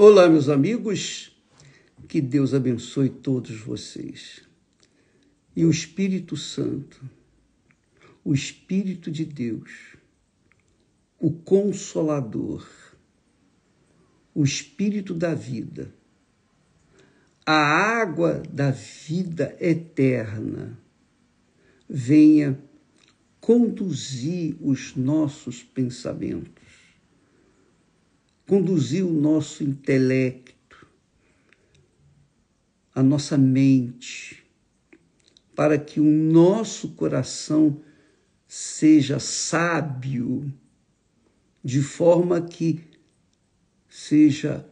Olá, meus amigos, que Deus abençoe todos vocês. E o Espírito Santo, o Espírito de Deus, o Consolador, o Espírito da vida, a água da vida eterna, venha conduzir os nossos pensamentos, conduzir o nosso intelecto, a nossa mente, para que o nosso coração seja sábio, de forma que seja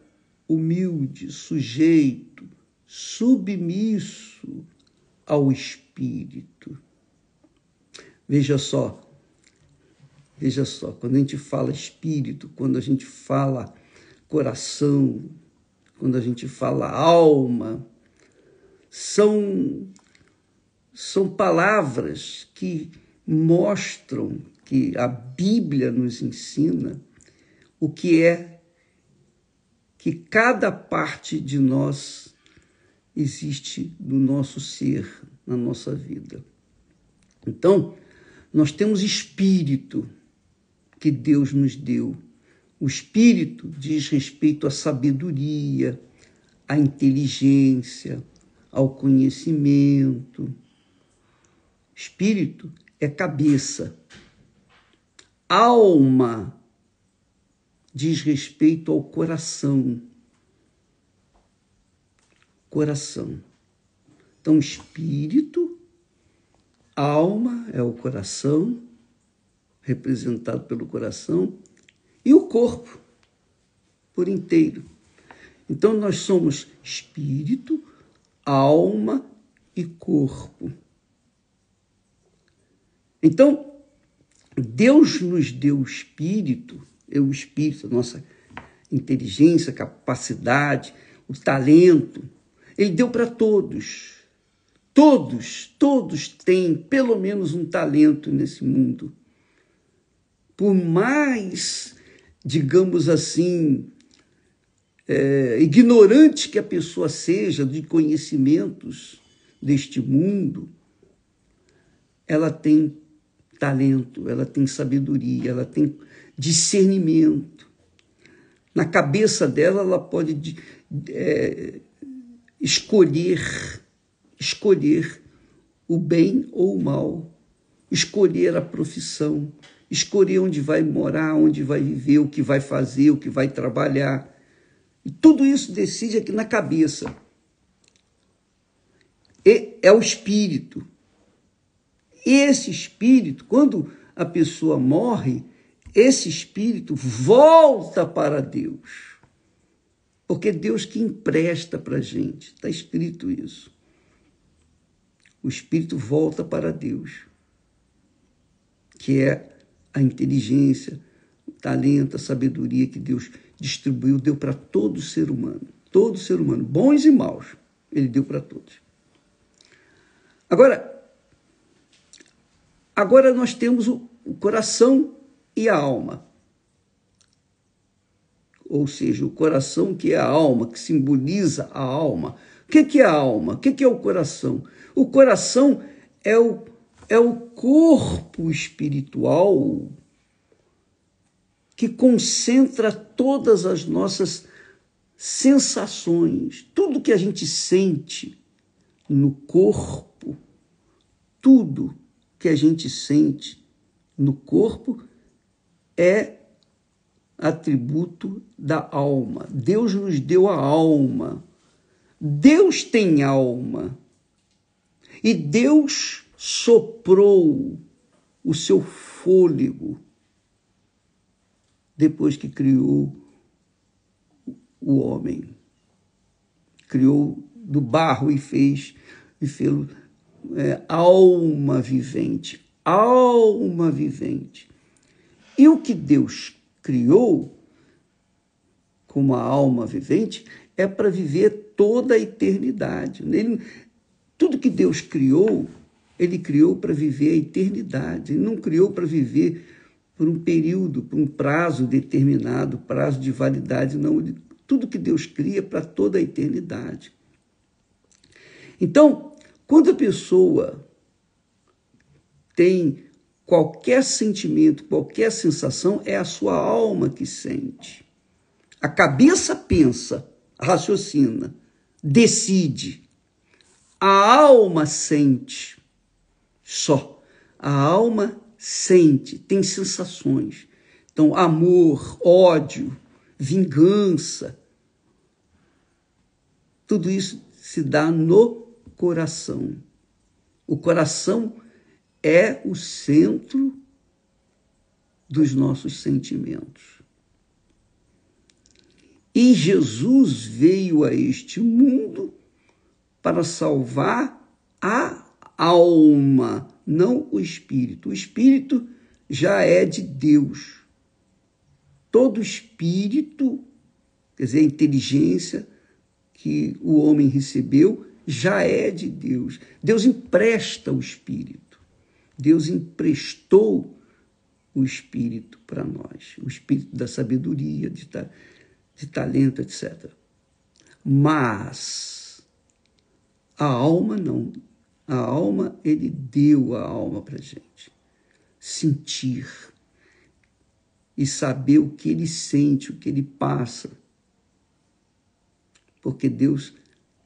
humilde, sujeito, submisso ao Espírito. Veja só, quando a gente fala espírito, quando a gente fala coração, quando a gente fala alma, são palavras que mostram que a Bíblia nos ensina o que é que cada parte de nós existe no nosso ser, na nossa vida. Então, nós temos espírito que Deus nos deu. O espírito diz respeito à sabedoria, à inteligência, ao conhecimento. Espírito é cabeça. Alma diz respeito ao coração. Coração. Então, espírito, alma é o coração, representado pelo coração, e o corpo por inteiro. Então, nós somos espírito, alma e corpo. Então, Deus nos deu o espírito, a nossa inteligência, capacidade, o talento. Ele deu para todos. Todos têm pelo menos um talento nesse mundo. Por mais, digamos assim, ignorante que a pessoa seja de conhecimentos deste mundo, ela tem talento, ela tem sabedoria, ela tem discernimento. Na cabeça dela, ela pode escolher o bem ou o mal, escolher a profissão, escolher onde vai morar, onde vai viver, o que vai fazer, o que vai trabalhar. E tudo isso decide aqui na cabeça. E é o espírito. E esse espírito, quando a pessoa morre, esse espírito volta para Deus. Porque é Deus que empresta para a gente. Está escrito isso. O espírito volta para Deus, que é a inteligência, o talento, a sabedoria que Deus distribuiu, deu para todo ser humano, bons e maus, ele deu para todos. Agora nós temos o coração e a alma. Ou seja, o coração que é a alma, que simboliza a alma. O que é a alma? O que é o coração? O coração é o corpo espiritual que concentra todas as nossas sensações, tudo que a gente sente no corpo, tudo que a gente sente no corpo é atributo da alma. Deus nos deu a alma. Deus tem alma. E Deus soprou o seu fôlego depois que criou o homem. Criou do barro e fez alma vivente. Alma vivente. E o que Deus criou como a alma vivente é para viver toda a eternidade. Tudo que Deus criou, ele criou para viver a eternidade. Ele não criou para viver por um período, por um prazo determinado, prazo de validade. Não, tudo que Deus cria para toda a eternidade. Então, quando a pessoa tem qualquer sentimento, qualquer sensação, é a sua alma que sente. A cabeça pensa, raciocina, decide. A alma sente só. A alma sente, tem sensações. Então, amor, ódio, vingança, tudo isso se dá no coração. O coração é o centro dos nossos sentimentos. E Jesus veio a este mundo para salvar a alma, não o espírito. O espírito já é de Deus. Todo espírito, quer dizer, a inteligência que o homem recebeu, já é de Deus. Deus empresta o espírito. Deus emprestou o espírito para nós, o espírito da sabedoria, de talento, etc. Mas a alma não. A alma, ele deu a alma para a gente. Sentir e saber o que ele sente, o que ele passa. Porque Deus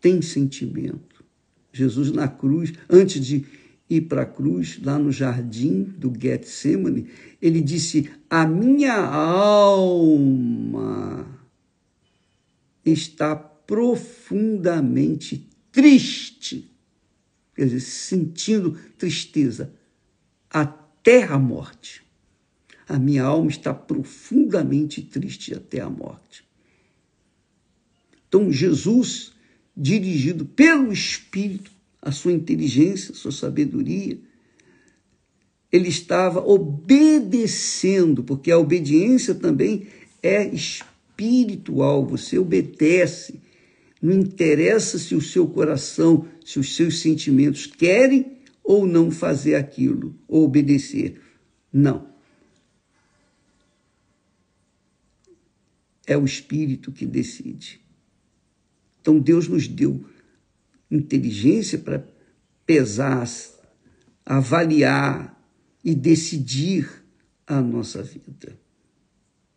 tem sentimento. Jesus na cruz, antes de ir para a cruz, lá no jardim do Getsemane, ele disse: a minha alma está profundamente triste, quer dizer, sentindo tristeza, até a morte. A minha alma está profundamente triste até a morte. Então, Jesus, dirigido pelo Espírito, a sua inteligência, a sua sabedoria, ele estava obedecendo, porque a obediência também é espiritual, você obedece. Não interessa se o seu coração, se os seus sentimentos querem ou não fazer aquilo, ou obedecer. Não. É o Espírito que decide. Então, Deus nos deu inteligência para pesar, avaliar e decidir a nossa vida.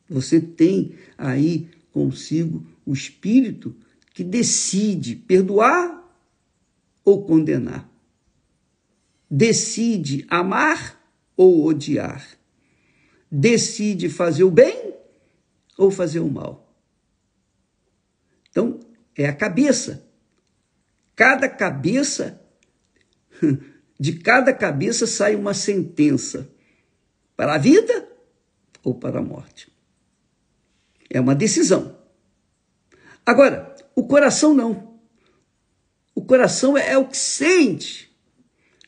Você tem aí consigo o Espírito que decide perdoar ou condenar. Decide amar ou odiar. Decide fazer o bem ou fazer o mal. Então, é a cabeça. De cada cabeça sai uma sentença para a vida ou para a morte. É uma decisão. Agora, o coração não. O coração é o que sente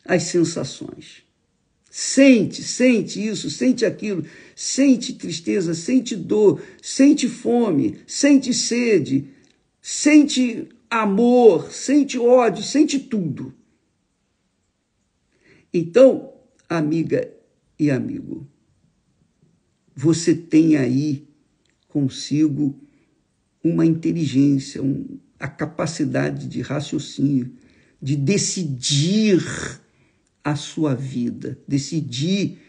as sensações. Sente isso, sente aquilo, sente tristeza, sente dor, sente fome, sente sede, sente amor, sente ódio, sente tudo. Então, amiga e amigo, você tem aí consigo uma inteligência, a capacidade de raciocínio, de decidir a sua vida, decidir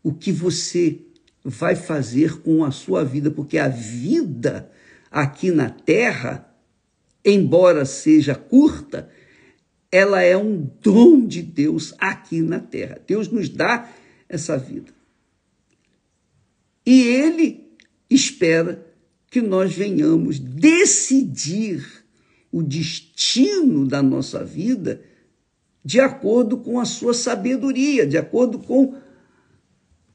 o que você vai fazer com a sua vida, porque a vida aqui na Terra, embora seja curta, ela é um dom de Deus aqui na Terra. Deus nos dá essa vida. E Ele espera que nós venhamos decidir o destino da nossa vida de acordo com a sua sabedoria, de acordo com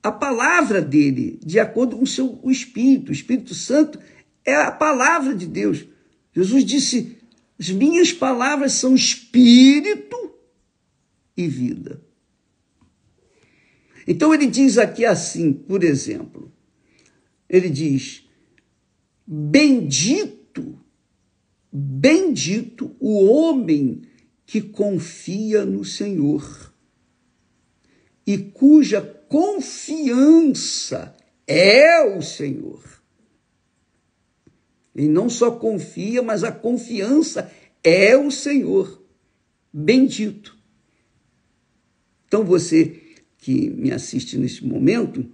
a palavra dele, de acordo com o Espírito. O Espírito Santo é a palavra de Deus. Jesus disse: as minhas palavras são espírito e vida. Então ele diz aqui assim, por exemplo, ele diz: bendito o homem que confia no Senhor e cuja confiança é o Senhor. Ele não só confia, mas a confiança é o Senhor. Bendito. Então você que me assiste nesse momento,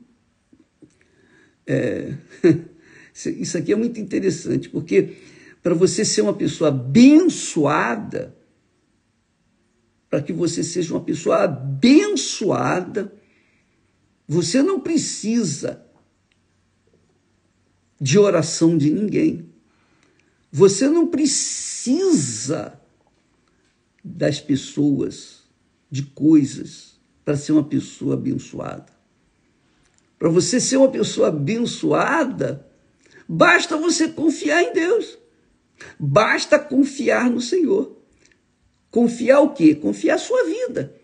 isso aqui é muito interessante, porque para você ser uma pessoa abençoada, para que você seja uma pessoa abençoada, você não precisa de oração de ninguém. Você não precisa das pessoas, de coisas, para ser uma pessoa abençoada. Para você ser uma pessoa abençoada, basta você confiar em Deus. Basta confiar no Senhor. Confiar o quê? Confiar a sua vida.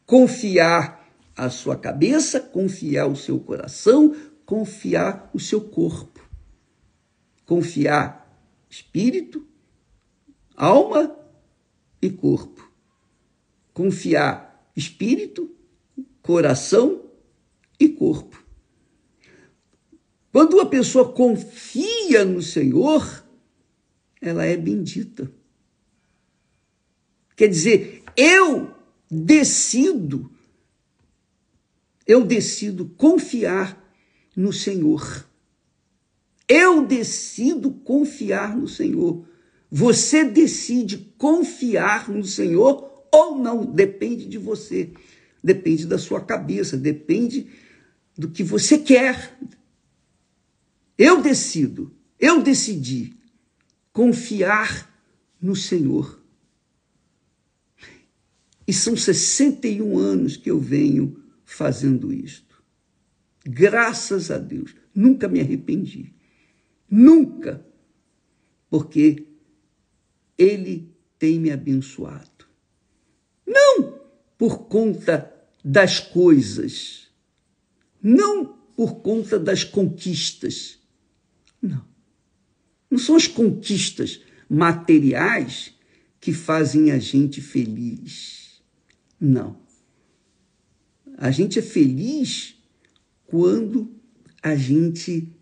Confiar a sua cabeça, confiar o seu coração, confiar o seu corpo. Confiar espírito, alma e corpo. Confiar espírito, coração e corpo. Quando uma pessoa confia no Senhor, ela é bendita. Quer dizer, eu decido confiar no Senhor. Eu decido confiar no Senhor. Você decide confiar no Senhor ou não, depende de você. Depende da sua cabeça, depende do que você quer. Eu decidi confiar no Senhor. E são 61 anos que eu venho fazendo isto. Graças a Deus, nunca me arrependi. Nunca. Porque Ele tem me abençoado. Não por conta das coisas. Não por conta das conquistas. Não. Não são as conquistas materiais que fazem a gente feliz. Não. A gente é feliz quando a gente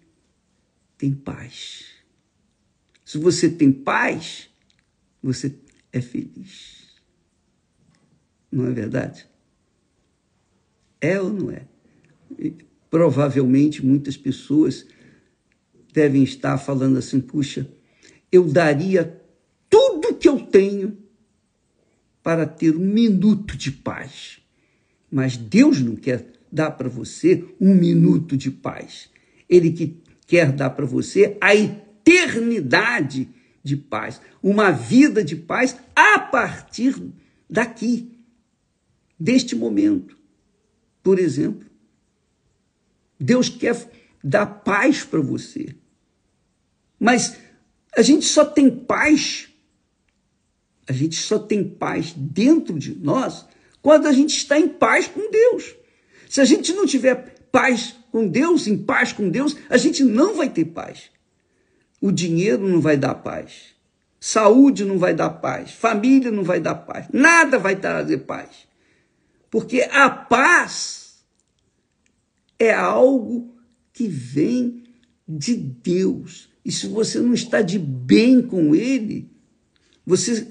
tem paz. Se você tem paz, você é feliz. Não é verdade? É ou não é? Provavelmente muitas pessoas devem estar falando assim, puxa, eu daria tudo que eu tenho para ter um minuto de paz. Mas Deus não quer dar para você um minuto de paz. Ele quer dar para você a eternidade de paz. Uma vida de paz a partir daqui, deste momento. Por exemplo, Deus quer dar paz para você. Mas a gente só tem paz, dentro de nós quando a gente está em paz com Deus. Se a gente não tiver paz com Deus, em paz com Deus, a gente não vai ter paz. O dinheiro não vai dar paz. Saúde não vai dar paz. Família não vai dar paz. Nada vai trazer paz. Porque a paz é algo que vem de Deus. E se você não está de bem com Ele, você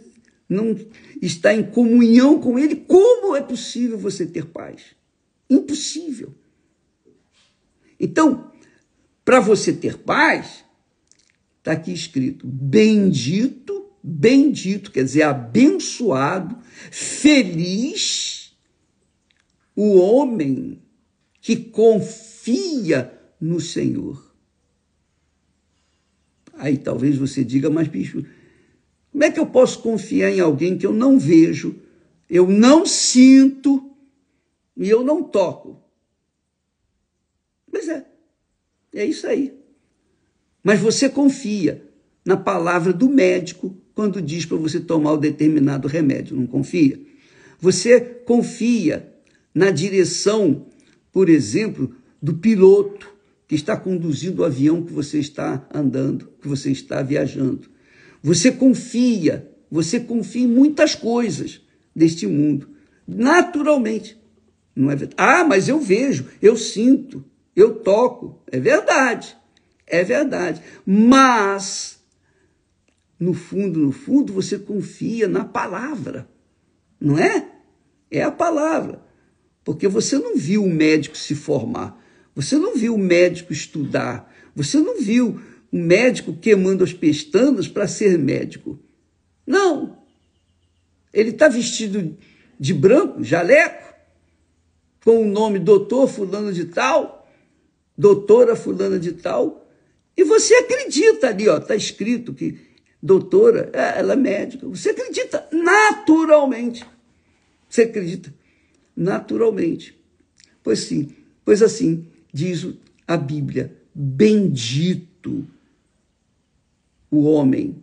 não está em comunhão com Ele, como é possível você ter paz? Impossível. Então, para você ter paz, está aqui escrito, bendito, quer dizer, abençoado, feliz, o homem que confia no Senhor. Aí talvez você diga, mas bicho, como é que eu posso confiar em alguém que eu não vejo, eu não sinto e eu não toco? Mas é isso aí. Mas você confia na palavra do médico quando diz para você tomar o determinado remédio, não confia? Você confia na direção, por exemplo, do piloto que está conduzindo o avião que você está andando, que você está viajando. Você confia em muitas coisas deste mundo, naturalmente. Não é verdade? Ah, mas eu vejo, eu sinto, eu toco. É verdade. É verdade. Mas, no fundo, você confia na palavra. Não é? É a palavra. Porque você não viu o médico se formar. Você não viu o médico estudar. Você não viu o médico queimando as pestanas para ser médico. Não. Ele está vestido de branco, jaleco, com o nome doutor fulano de tal, doutora fulana de tal, e você acredita ali, está escrito que doutora, ela é médica. Você acredita naturalmente. Você acredita naturalmente. Pois assim diz a Bíblia, bendito o homem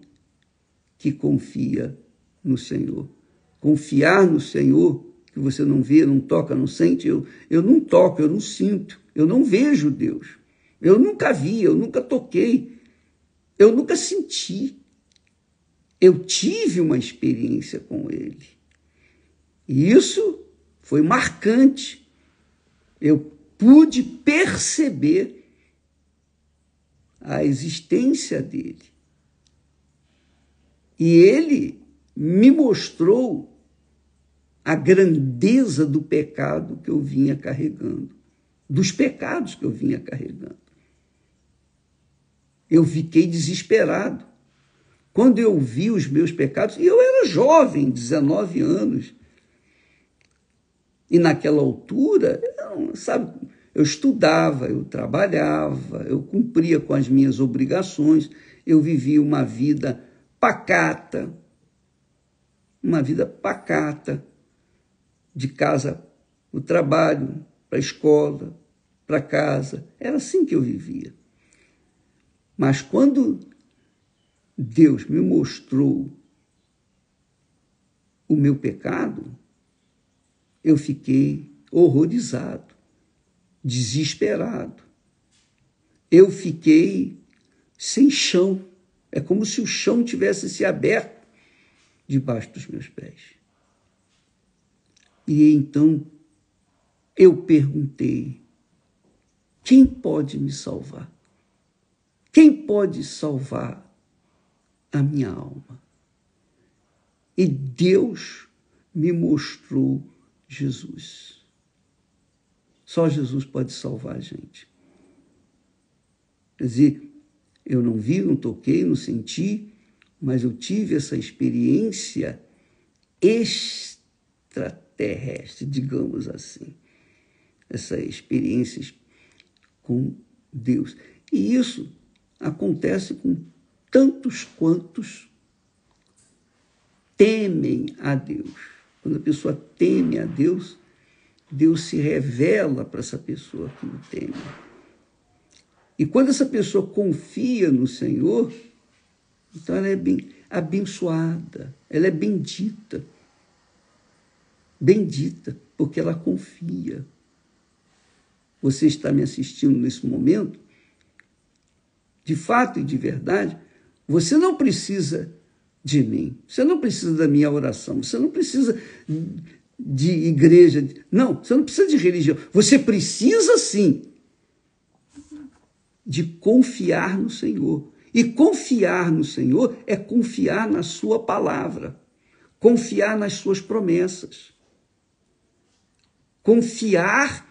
que confia no Senhor. Confiar no Senhor, que você não vê, não toca, não sente, eu não toco, eu não sinto, eu não vejo Deus. Eu nunca vi, eu nunca toquei, eu nunca senti. Eu tive uma experiência com Ele. E isso foi marcante. Eu pude perceber a existência dele. E ele me mostrou a grandeza do pecado que eu vinha carregando, dos pecados que eu vinha carregando. Eu fiquei desesperado. Quando eu vi os meus pecados, e eu era jovem, 19 anos, e naquela altura, eu estudava, eu trabalhava, eu cumpria com as minhas obrigações, eu vivia uma vida pacata, de casa para o trabalho, para a escola, para casa. Era assim que eu vivia. Mas quando Deus me mostrou o meu pecado, eu fiquei horrorizado, desesperado. Eu fiquei sem chão. É como se o chão tivesse se aberto debaixo dos meus pés. E então eu perguntei, quem pode me salvar? Quem pode salvar a minha alma? E Deus me mostrou Jesus. Só Jesus pode salvar a gente. Quer dizer, eu não vi, não toquei, não senti, mas eu tive essa experiência extraterrestre, digamos assim. Essa experiência com Deus. E isso acontece com tantos quantos temem a Deus. Quando a pessoa teme a Deus, Deus se revela para essa pessoa que o teme. E quando essa pessoa confia no Senhor, então ela é bem abençoada, ela é bendita. Bendita, porque ela confia. Você está me assistindo nesse momento? De fato e de verdade, você não precisa de mim, você não precisa da minha oração, você não precisa de igreja, não, você não precisa de religião, você precisa sim de confiar no Senhor. E confiar no Senhor é confiar na sua palavra, confiar nas suas promessas, confiar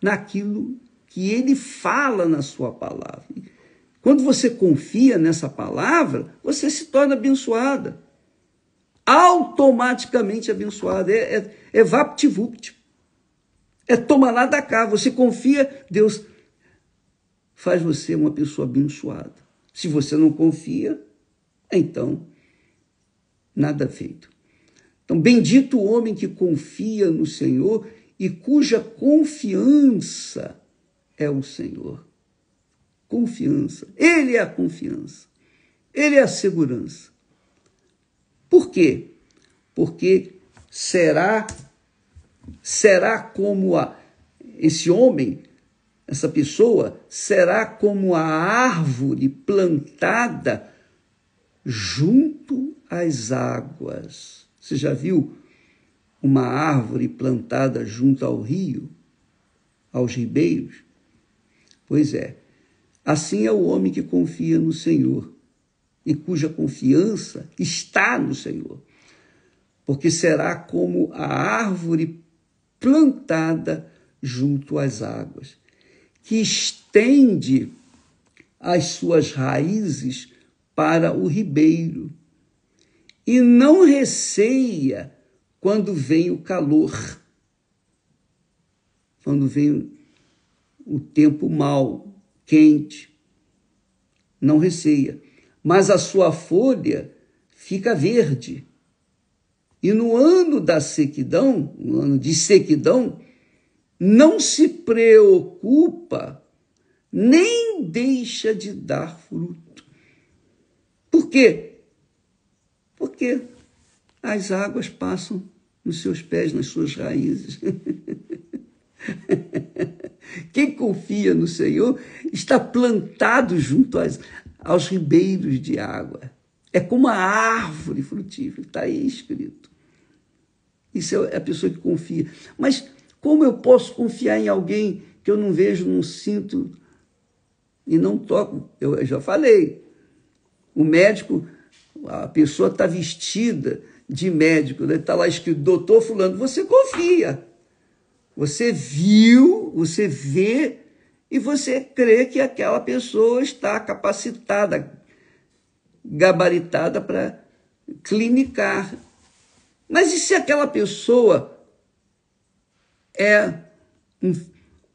naquilo que ele fala na sua palavra. Quando você confia nessa palavra, você se torna abençoada. Automaticamente abençoada. É vapt-vupt. É toma lá da cá. Você confia, Deus faz você uma pessoa abençoada. Se você não confia, então nada feito. Então, bendito o homem que confia no Senhor e cuja confiança é o Senhor. Confiança. Ele é a confiança. Ele é a segurança. Por quê? Porque será como esse homem, essa pessoa, será como a árvore plantada junto às águas. Você já viu uma árvore plantada junto ao rio, aos ribeiros? Pois é. Assim é o homem que confia no Senhor e cuja confiança está no Senhor, porque será como a árvore plantada junto às águas, que estende as suas raízes para o ribeiro e não receia quando vem o calor, quando vem o tempo mau, quente, não receia, mas a sua folha fica verde. E no ano da sequidão, no ano de sequidão, não se preocupa, nem deixa de dar fruto. Por quê? Porque as águas passam nos seus pés, nas suas raízes. Quem confia no Senhor está plantado junto aos ribeiros de água. É como a árvore frutífera, está aí escrito. Isso é a pessoa que confia. Mas como eu posso confiar em alguém que eu não vejo, não sinto e não toco? Eu já falei. O médico, a pessoa está vestida de médico, né? Está lá escrito, doutor fulano, você confia. Você viu, você vê e você crê que aquela pessoa está capacitada, gabaritada para clinicar. Mas e se aquela pessoa é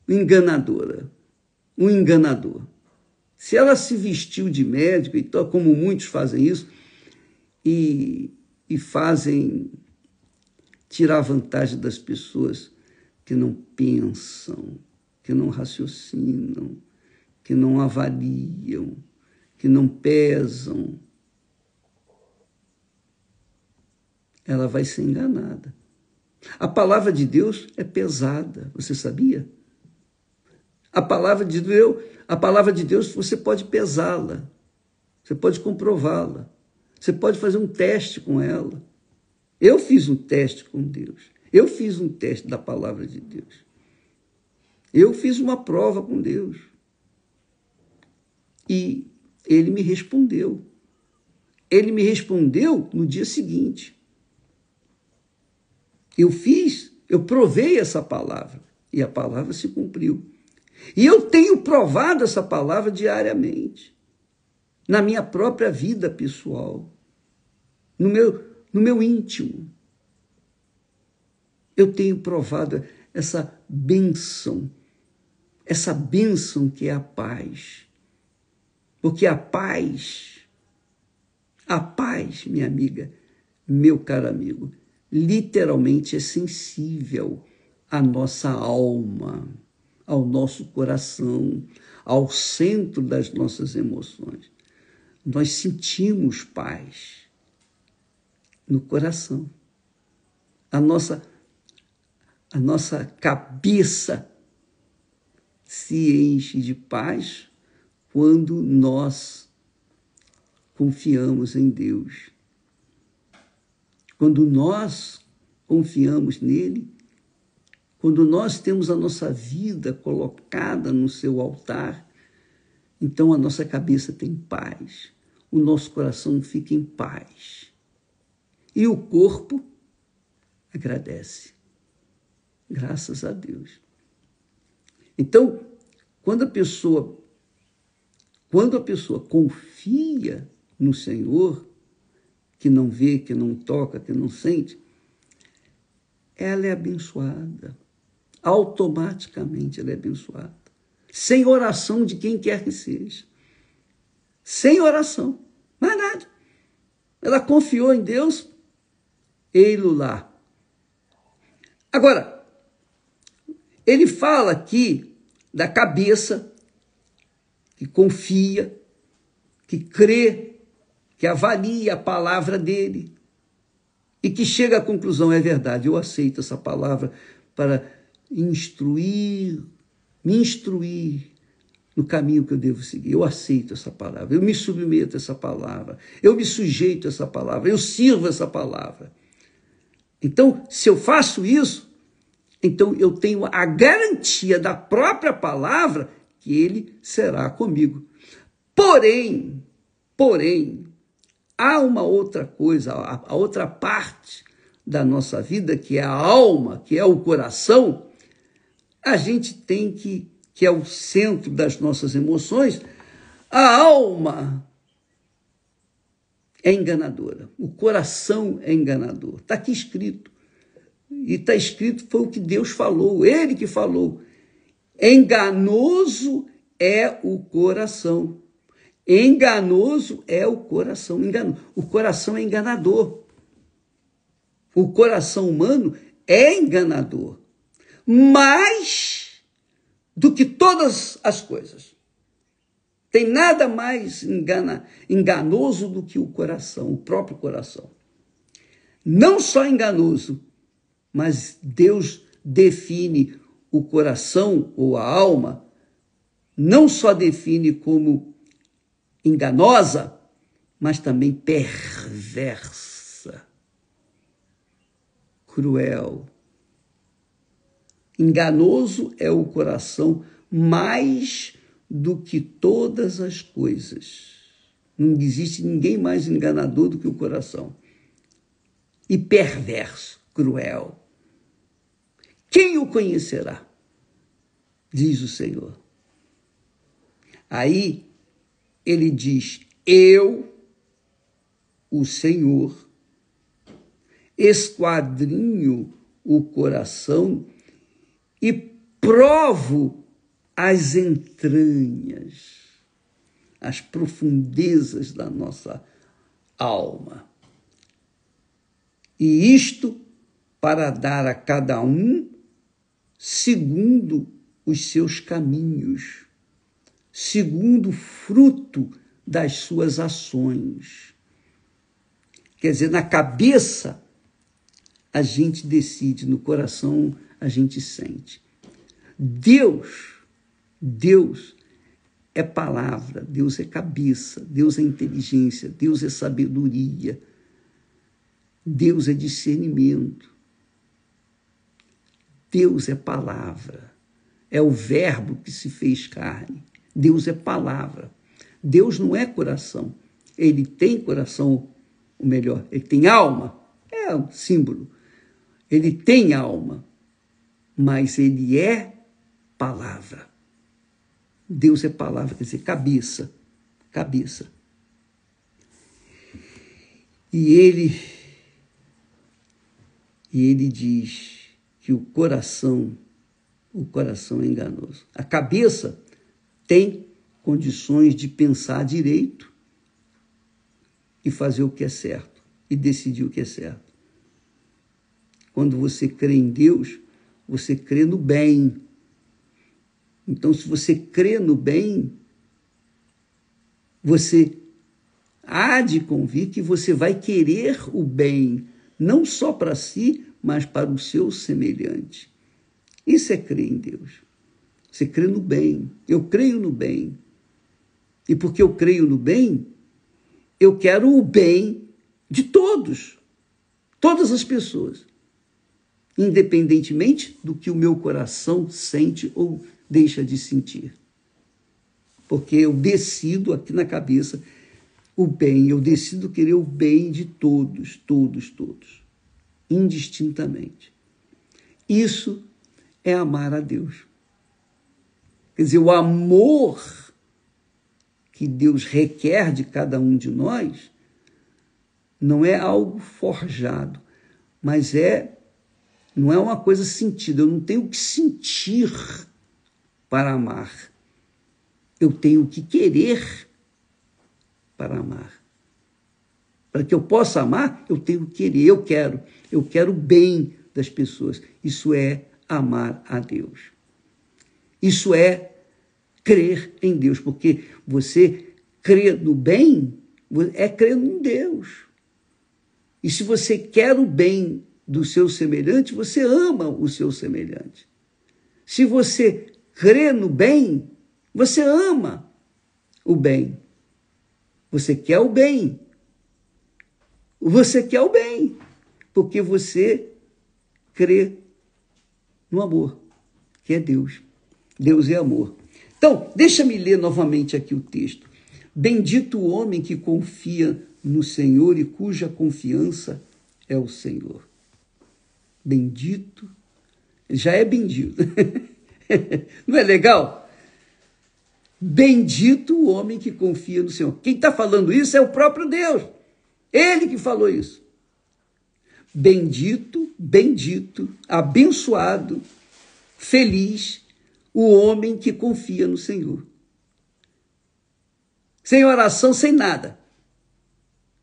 enganadora, um enganador? Se ela se vestiu de médico, então, como muitos fazem isso, e fazem tirar vantagem das pessoas que não pensam, que não raciocinam, que não avaliam, que não pesam, ela vai ser enganada. A palavra de Deus é pesada, você sabia? A palavra de Deus, você pode pesá-la, você pode comprová-la, você pode fazer um teste com ela. Eu fiz um teste com Deus, eu fiz um teste da palavra de Deus, eu fiz uma prova com Deus e ele me respondeu. Ele me respondeu no dia seguinte. Eu provei essa palavra e a palavra se cumpriu. E eu tenho provado essa palavra diariamente, na minha própria vida pessoal, no meu íntimo. Eu tenho provado essa bênção que é a paz. Porque a paz, minha amiga, meu caro amigo, literalmente é sensível à nossa alma, ao nosso coração, ao centro das nossas emoções. Nós sentimos paz no coração. A nossa cabeça se enche de paz quando nós confiamos em Deus. Quando nós confiamos nele, quando nós temos a nossa vida colocada no seu altar, então a nossa cabeça tem paz, o nosso coração fica em paz. E o corpo agradece. Graças a Deus. Então, quando a pessoa confia no Senhor, que não vê, que não toca, que não sente, ela é abençoada. Automaticamente ela é abençoada. Sem oração de quem quer que seja. Sem oração. Mais nada. Ela confiou em Deus, ei-lo lá. Agora, ele fala aqui da cabeça que confia, que crê, que avalia a palavra dele e que chega à conclusão, é verdade, eu aceito essa palavra para me instruir no caminho que eu devo seguir. Eu aceito essa palavra, eu me submeto a essa palavra, eu me sujeito a essa palavra, eu sirvo essa palavra. Então, se eu faço isso, então eu tenho a garantia da própria palavra que ele será comigo. Porém, há uma outra coisa, a outra parte da nossa vida, que é a alma, que é o coração, a gente tem que é o centro das nossas emoções. A alma é enganadora, o coração é enganador. Está aqui escrito. E está escrito, foi o que Deus falou, ele que falou. Enganoso é o coração. Enganoso é o coração. O coração é enganador. O coração humano é enganador. Mais do que todas as coisas. Tem nada mais enganoso do que o coração, o próprio coração. Não só enganoso, mas Deus define o coração ou a alma, não só define como enganosa, mas também perversa, cruel. Enganoso é o coração mais do que todas as coisas. Não existe ninguém mais enganador do que o coração. E perverso, cruel. Quem o conhecerá? Diz o Senhor. Aí ele diz, eu, o Senhor, esquadrinho o coração e provo as entranhas, as profundezas da nossa alma. E isto para dar a cada um segundo os seus caminhos, segundo o fruto das suas ações. Quer dizer, na cabeça a gente decide, no coração a gente sente. Deus é palavra, Deus é cabeça, Deus é inteligência, Deus é sabedoria, Deus é discernimento. Deus é palavra, é o verbo que se fez carne. Deus é palavra. Deus não é coração. Ele tem coração, ou melhor, ele tem alma, é um símbolo. Ele tem alma, mas ele é palavra. Deus é palavra, quer dizer, cabeça. E ele diz que o coração é enganoso. A cabeça tem condições de pensar direito e fazer o que é certo, e decidir o que é certo. Quando você crê em Deus, você crê no bem. Então, se você crê no bem, você há de convir que você vai querer o bem, não só para si, mas para o seu semelhante. Isso é crer em Deus. Você crê no bem. Eu creio no bem. E porque eu creio no bem, eu quero o bem de todas as pessoas, independentemente do que o meu coração sente ou deixa de sentir. Porque eu decido aqui na cabeça o bem, eu decido querer o bem de todos, indistintamente. Isso é amar a Deus. Quer dizer, o amor que Deus requer de cada um de nós não é algo forjado, mas não é uma coisa sentida. Eu não tenho que sentir para amar. Eu tenho que querer para amar. Para que eu possa amar, eu tenho que querer, eu quero o bem das pessoas. Isso é amar a Deus. Isso é crer em Deus, porque você crê no bem, é crer em Deus. E se você quer o bem do seu semelhante, você ama o seu semelhante. Se você crê no bem, você ama o bem. Você quer o bem. Você quer o bem, porque você crê no amor, que é Deus. Deus é amor. Então, deixa-me ler novamente aqui o texto. Bendito o homem que confia no Senhor e cuja confiança é o Senhor. Bendito, já é bendito. Não é legal? Bendito o homem que confia no Senhor. Quem está falando isso é o próprio Deus. Ele que falou isso. Bendito, bendito, abençoado, feliz o homem que confia no Senhor. Sem oração, sem nada.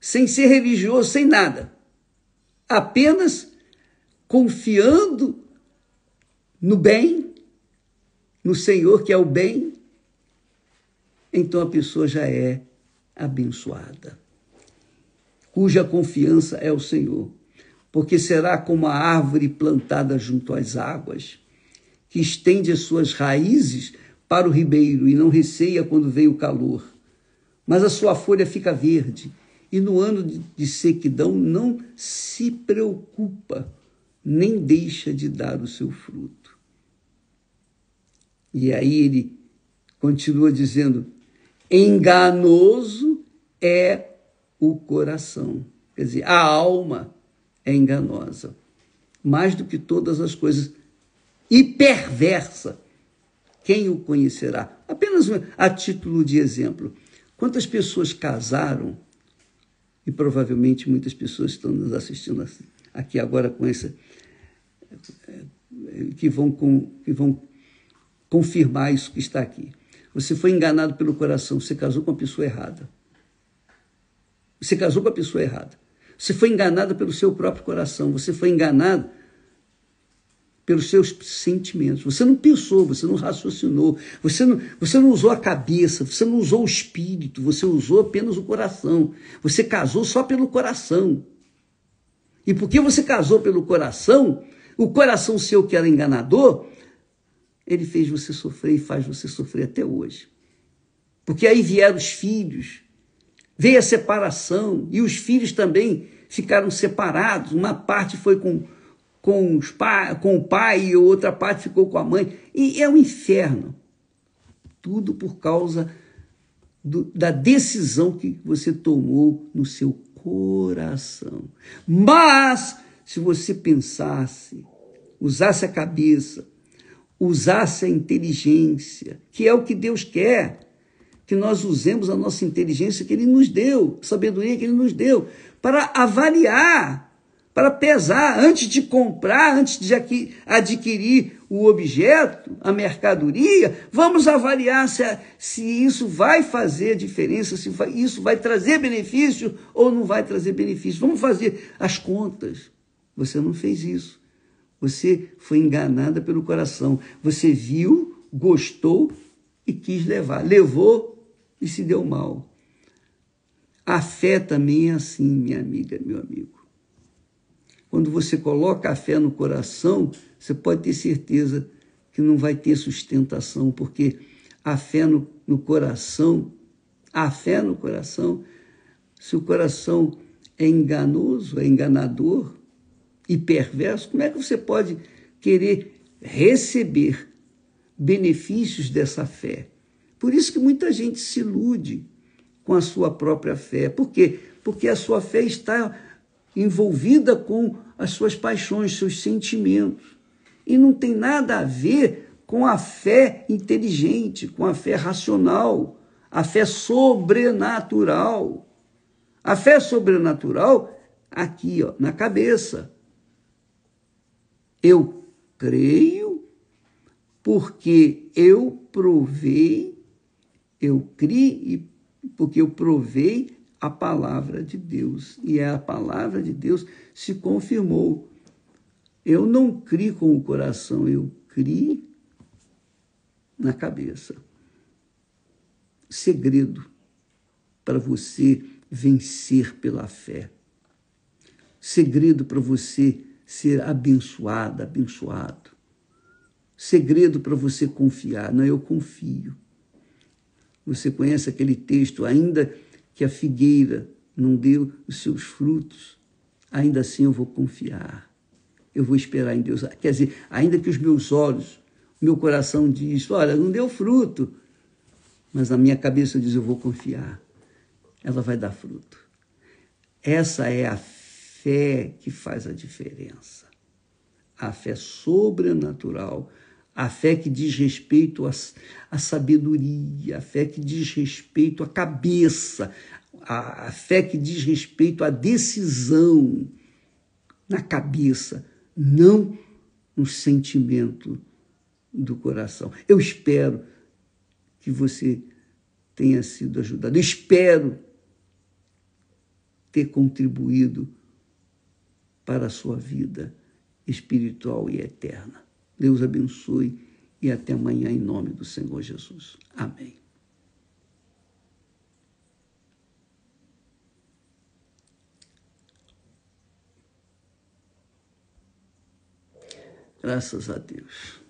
Sem ser religioso, sem nada. Apenas confiando no bem, no Senhor, que é o bem, então a pessoa já é abençoada. Cuja confiança é o Senhor. Porque será como a árvore plantada junto às águas, que estende as suas raízes para o ribeiro e não receia quando vem o calor. Mas a sua folha fica verde, e no ano de sequidão não se preocupa, nem deixa de dar o seu fruto. E aí ele continua dizendo, enganoso é o coração. Quer dizer, a alma é enganosa, mais do que todas as coisas, e perversa. Quem o conhecerá? Apenas a título de exemplo. Quantas pessoas casaram, e provavelmente muitas pessoas estão nos assistindo aqui agora com essa, que vão confirmar isso que está aqui. Você foi enganado pelo coração, você casou com a pessoa errada. Você casou com a pessoa errada. Você foi enganado pelo seu próprio coração, você foi enganado pelos seus sentimentos. Você não pensou, você não raciocinou, você não usou a cabeça, você não usou o espírito, você usou apenas o coração. Você casou só pelo coração. E porque você casou pelo coração, o coração seu que era enganador, ele fez você sofrer e faz você sofrer até hoje. Porque aí vieram os filhos, veio a separação, e os filhos também ficaram separados. Uma parte foi com o pai e outra parte ficou com a mãe. E é um inferno. Tudo por causa da decisão que você tomou no seu coração. Mas, se você pensasse, usasse a cabeça, usasse a inteligência, que é o que Deus quer, que nós usemos a nossa inteligência que Ele nos deu, sabedoria que Ele nos deu, para avaliar, para pesar, antes de comprar, antes de adquirir o objeto, a mercadoria, vamos avaliar se isso vai fazer diferença, se isso vai trazer benefício ou não vai trazer benefício. Vamos fazer as contas. Você não fez isso. Você foi enganada pelo coração. Você viu, gostou e quis levar. Levou e se deu mal. A fé também é assim, minha amiga, meu amigo. Quando você coloca a fé no coração, você pode ter certeza que não vai ter sustentação, porque a fé no coração, se o coração é enganoso, é enganador e perverso, como é que você pode querer receber benefícios dessa fé? Por isso que muita gente se ilude com a sua própria fé. Por quê? Porque a sua fé está envolvida com as suas paixões, seus sentimentos. E não tem nada a ver com a fé inteligente, com a fé racional, a fé sobrenatural. A fé sobrenatural, aqui, ó, na cabeça. Eu creio porque eu provei, eu criei porque eu provei a palavra de Deus. E a palavra de Deus se confirmou. Eu não criei com o coração, eu criei na cabeça. Segredo para você vencer pela fé. Segredo para você ser abençoada, abençoado. Segredo para você confiar. Não, eu confio. Você conhece aquele texto, ainda que a figueira não deu os seus frutos, ainda assim eu vou confiar. Eu vou esperar em Deus. Quer dizer, ainda que os meus olhos, meu coração diz, olha, não deu fruto, Mas a minha cabeça diz, eu vou confiar. Ela vai dar fruto. Essa é a fé que faz a diferença. A fé sobrenatural, a fé que diz respeito à sabedoria, a fé que diz respeito à cabeça, a fé que diz respeito à decisão na cabeça, não no sentimento do coração. Eu espero que você tenha sido ajudado. Eu espero ter contribuído para a sua vida espiritual e eterna. Deus abençoe e até amanhã em nome do Senhor Jesus. Amém. Graças a Deus.